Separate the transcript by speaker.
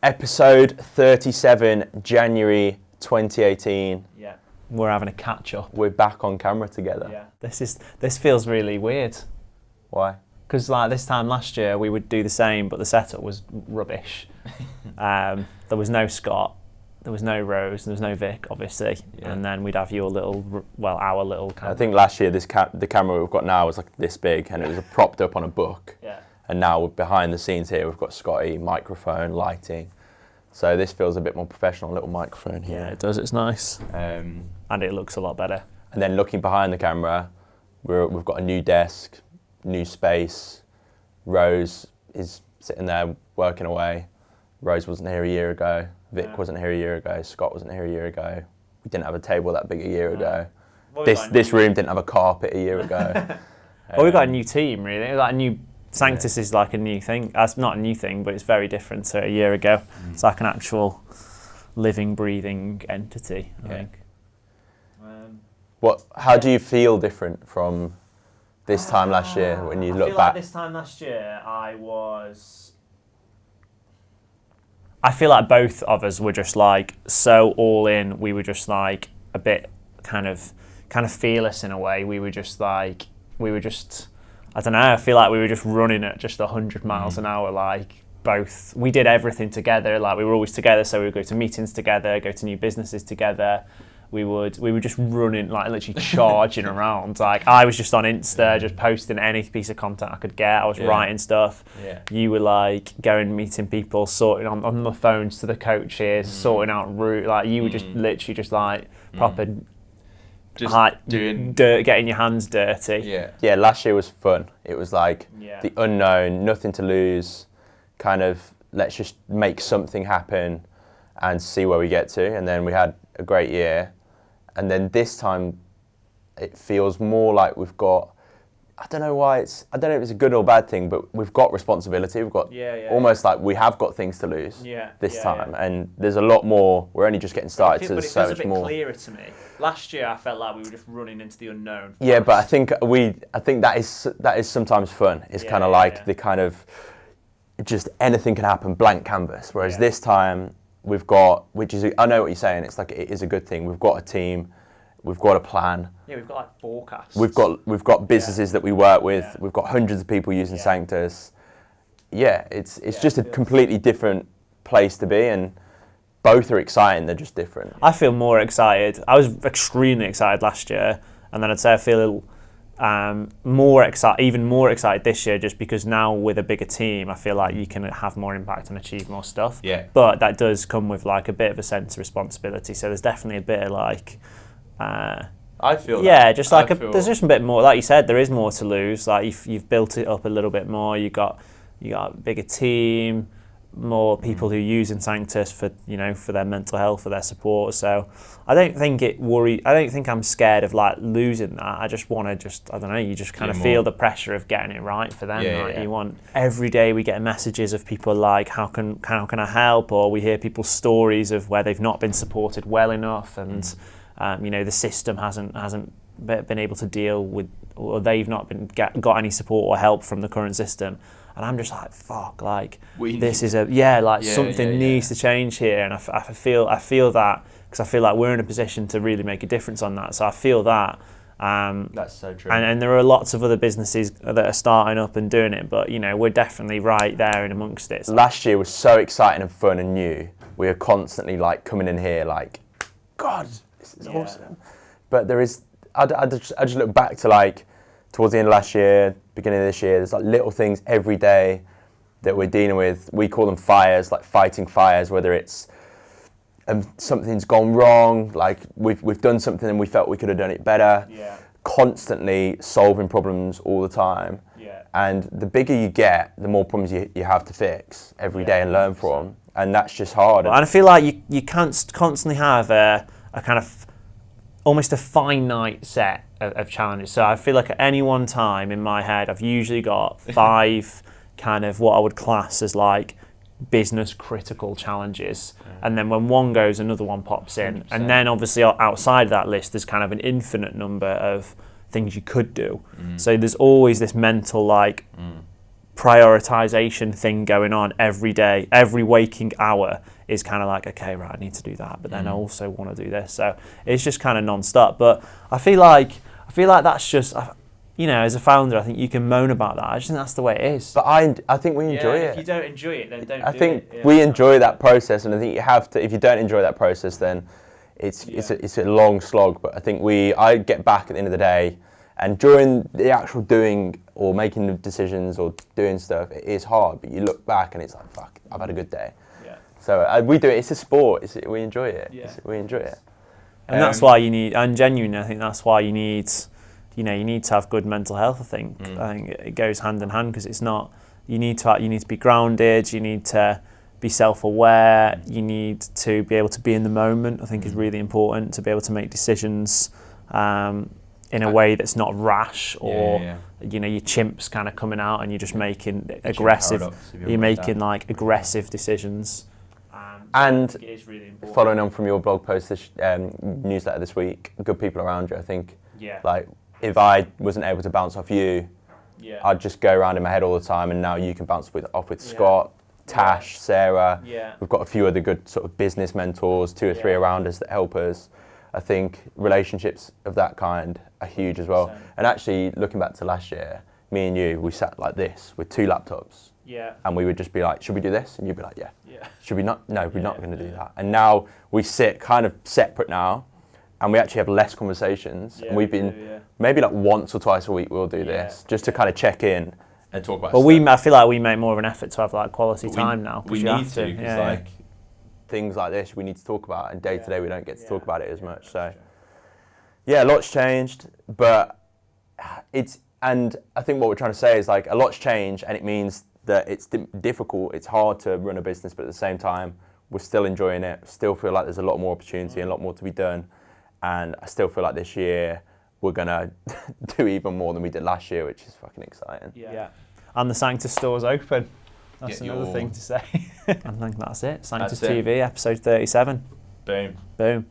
Speaker 1: Episode 37, January 2018.
Speaker 2: Yeah. We're having a catch up.
Speaker 1: We're back on camera together.
Speaker 2: Yeah. This feels really weird.
Speaker 1: Why?
Speaker 2: Because like this time last year we would do the same, but the setup was rubbish. There was no Scott, there was no Rose, there was no Vic, obviously, and then we'd have our little camera.
Speaker 1: I think last year the camera we've got now was like this big, and it was propped up on a book.
Speaker 2: Yeah.
Speaker 1: And now behind the scenes here, we've got Scotty, microphone, lighting. So this feels a bit more professional, little microphone here.
Speaker 2: Yeah, it does. It's nice, and it looks a lot better.
Speaker 1: And then looking behind the camera, we've got a new desk, new space. Rose is sitting there working away. Rose wasn't here a year ago. Vic wasn't here a year ago. Scott wasn't here a year ago. We didn't have a table that big a year ago. This room didn't have a carpet a year ago.
Speaker 2: Well, we've got a new team, really. Like a new Sanctus is like a new thing. That's not a new thing, but it's very different to a year ago. It's like an actual living, breathing entity, I think.
Speaker 1: How do you feel different from this time last year when you look back?
Speaker 2: Like this time last year, I feel like both of us were just like so all in. We were just like a bit kind of fearless in a way. I don't know, I feel like we were just running at just 100 miles an hour, like both. We did everything together, like we were always together, so we would go to meetings together, go to new businesses together. We were just running, like literally charging around. Like I was just on Insta, just posting any piece of content I could get. I was writing stuff. Yeah. You were like going meeting people, sorting on the phones to the coaches, sorting out route. Like you were just literally just like proper getting your hands dirty.
Speaker 1: Yeah, last year was fun. It was like the unknown, nothing to lose, kind of let's just make something happen and see where we get to. And then we had a great year. And then this time it feels more like we've got, I don't know if it's a good or bad thing, but we've got responsibility. We've got almost like we have got things to lose this time. And there's a lot more. We're only just getting started, so there's so much more.
Speaker 2: But it feels a bit clearer to me. Last year I felt like we were just running into the unknown.
Speaker 1: Yeah, but I think that is sometimes fun. It's kind of like the kind of just anything can happen, blank canvas. Whereas this time we've got, I know what you're saying. It's like it is a good thing. We've got a team. We've got a plan.
Speaker 2: Yeah, we've got like forecasts.
Speaker 1: We've got businesses that we work with. Yeah. We've got hundreds of people using Sanctus. Yeah, it's just a completely different place to be, and both are exciting. They're just different.
Speaker 2: I feel more excited. I was extremely excited last year, and then I'd say I feel even more excited this year, just because now with a bigger team, I feel like you can have more impact and achieve more stuff.
Speaker 1: Yeah.
Speaker 2: But that does come with like a bit of a sense of responsibility. So there's definitely a bit of like.
Speaker 1: I feel
Speaker 2: just like there's just a bit more. Like you said, there is more to lose. Like you've built it up a little bit more. You got a bigger team, more people who are using Sanctus for their mental health, for their support. So I don't think I'm scared of like losing that. I just want to I don't know. You just kind of feel the pressure of getting it right for them. You want every day we get messages of people like how can I help, or we hear people's stories of where they've not been supported well enough, and the system hasn't been able to deal with, or they've not got any support or help from the current system. And I'm just like, fuck, like something needs to change here. And I feel that, because I feel like we're in a position to really make a difference on that. So I feel that.
Speaker 1: That's so true.
Speaker 2: And there are lots of other businesses that are starting up and doing it, but we're definitely right there in amongst it.
Speaker 1: Last year was so exciting and fun and new. We were constantly like coming in here like, God, this is awesome. But there is, I just look back to like towards the end of last year, beginning of this year, there's like little things every day that we're dealing with. We call them fires, like fighting fires, whether it's something's gone wrong, like we've done something and we felt we could have done it better. Yeah. Constantly solving problems all the time. Yeah. And the bigger you get, the more problems you have to fix every day and learn from. And that's just hard.
Speaker 2: And I feel like you can't constantly have a kind of almost a finite set of challenges. So I feel like at any one time in my head, I've usually got 5 kind of what I would class as like business critical challenges. And then when one goes, another one pops in. 100%. And then obviously outside of that list, there's kind of an infinite number of things you could do. So there's always this mental like prioritization thing going on every day. Every waking hour is kind of like, okay, right, I need to do that, but then I also want to do this. So it's just kind of non-stop. But I feel like that's just, as a founder, I think you can moan about that. I just think that's the way it is.
Speaker 1: But I think we enjoy it.
Speaker 2: If you don't enjoy it, then don't.
Speaker 1: I think we enjoy that process, and I think you have to. If you don't enjoy that process, then it's a long slog. But I think I get back at the end of the day, and during the actual doing or making the decisions or doing stuff, it is hard. But you look back and it's like, fuck, I've had a good day. Yeah. So we do it. It's a sport. We enjoy it. Yeah. We enjoy it.
Speaker 2: And that's why you need. And genuinely, I think that's why you need. You need to have good mental health. I think it goes hand in hand, because it's not. You need to be grounded. You need to be self-aware. You need to be able to be in the moment. I think is really important, to be able to make decisions in a way that's not rash, or your chimps kind of coming out and you're just making aggressive. You're making like aggressive decisions.
Speaker 1: And
Speaker 2: it is really important.
Speaker 1: Following on from your blog post, newsletter this week, good people around you. I think. Yeah. Like, if I wasn't able to bounce off you, I'd just go around in my head all the time, and now you can bounce off with Scott, Tash, Sarah. Yeah. We've got a few other good sort of business mentors, 2 or 3 around us that help us. I think relationships of that kind are huge as well. And actually, looking back to last year, me and you, we sat like this with 2 laptops. Yeah. And we would just be like, should we do this? And you'd be like, yeah. Should we not? No, we're not going to do that. And now we sit kind of separate now, and we actually have less conversations. And we've been maybe like once or twice a week we'll do this, just to kind of check in and talk about stuff.
Speaker 2: I feel like we make more of an effort to have like quality time now.
Speaker 1: We need to, because like things like this we need to talk about, and day to day we don't get to talk about it as much. So yeah, a lot's changed, but and I think what we're trying to say is like a lot's changed, and it means that it's difficult, it's hard to run a business, but at the same time we're still enjoying it, still feel like there's a lot more opportunity and a lot more to be done. And I still feel like this year we're going to do even more than we did last year, which is fucking exciting.
Speaker 2: Yeah. And the Sanctus store's open. That's another thing to say. I think that's it. Sanctus TV, episode 37.
Speaker 1: Boom.
Speaker 2: Boom.